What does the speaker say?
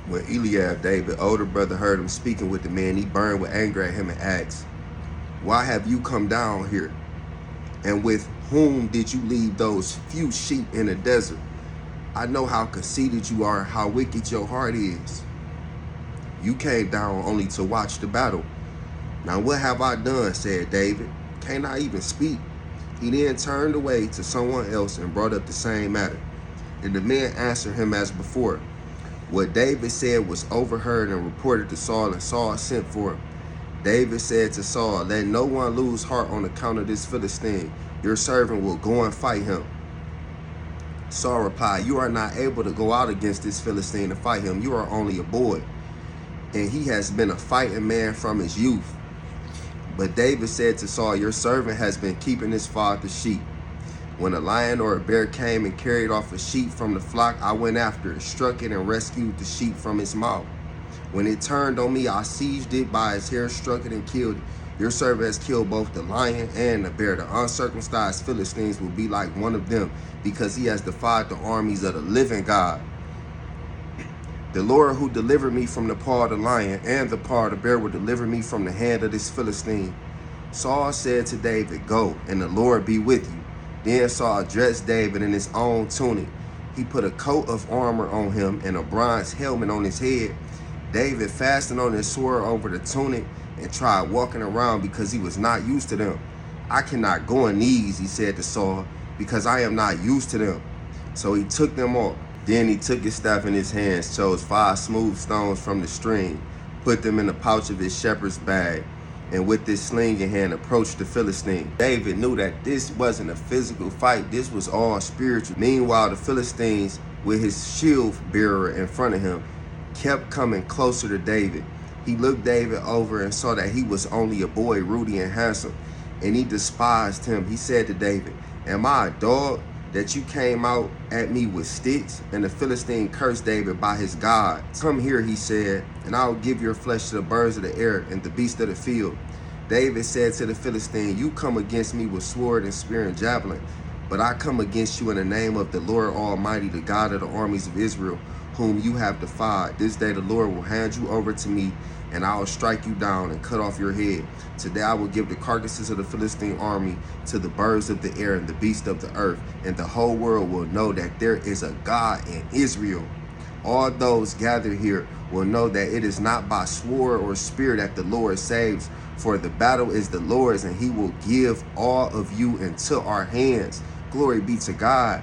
When Eliab, David's older brother, heard him speaking with the man, he burned with anger at him and asked, "Why have you come down here? And with whom did you leave those few sheep in the desert? I know how conceited you are, how wicked your heart is. You came down only to watch the battle. Now what have I done?" said David. "Can't I even speak?" He then turned away to someone else and brought up the same matter. And the man answered him as before. What David said was overheard and reported to Saul, and Saul sent for him. David said to Saul, "Let no one lose heart on account of this Philistine. Your servant will go and fight him." Saul replied, "You are not able to go out against this Philistine to fight him. You are only a boy, and he has been a fighting man from his youth." But David said to Saul, "Your servant has been keeping his father's sheep. When a lion or a bear came and carried off a sheep from the flock, I went after it, struck it, and rescued the sheep from its mouth. When it turned on me, I seized it by its hair, struck it, and killed it. Your servant has killed both the lion and the bear. The uncircumcised Philistines will be like one of them, because he has defied the armies of the living God. The Lord who delivered me from the paw of the lion and the paw of the bear will deliver me from the hand of this Philistine." Saul said to David, "Go, and the Lord be with you." Then Saul dressed David in his own tunic. He put a coat of armor on him and a bronze helmet on his head. David fastened on his sword over the tunic and tried walking around because he was not used to them. "I cannot go in these," he said to Saul, "because I am not used to them." So he took them off. Then he took his staff in his hands, chose 5 smooth stones from the stream, put them in the pouch of his shepherd's bag, and with this sling in hand approached the Philistine. David knew that this wasn't a physical fight, this was all spiritual. Meanwhile, the Philistines, with his shield bearer in front of him, kept coming closer to David. He looked David over and saw that he was only a boy, ruddy and handsome, and he despised him. He said to David, "Am I a dog that you came out at me with sticks?" And the Philistine cursed David by his God. "Come here," he said, "and I will give your flesh to the birds of the air and the beasts of the field." David said to the Philistine, "You come against me with sword and spear and javelin, but I come against you in the name of the Lord Almighty, the God of the armies of Israel, whom you have defied. This day the Lord will hand you over to me, and I will strike you down and cut off your head. Today I will give the carcasses of the Philistine army to the birds of the air and the beasts of the earth, and the whole world will know that there is a God in Israel. All those gathered here will know that it is not by sword or spear that the Lord saves, for the battle is the Lord's, and he will give all of you into our hands. Glory be to God."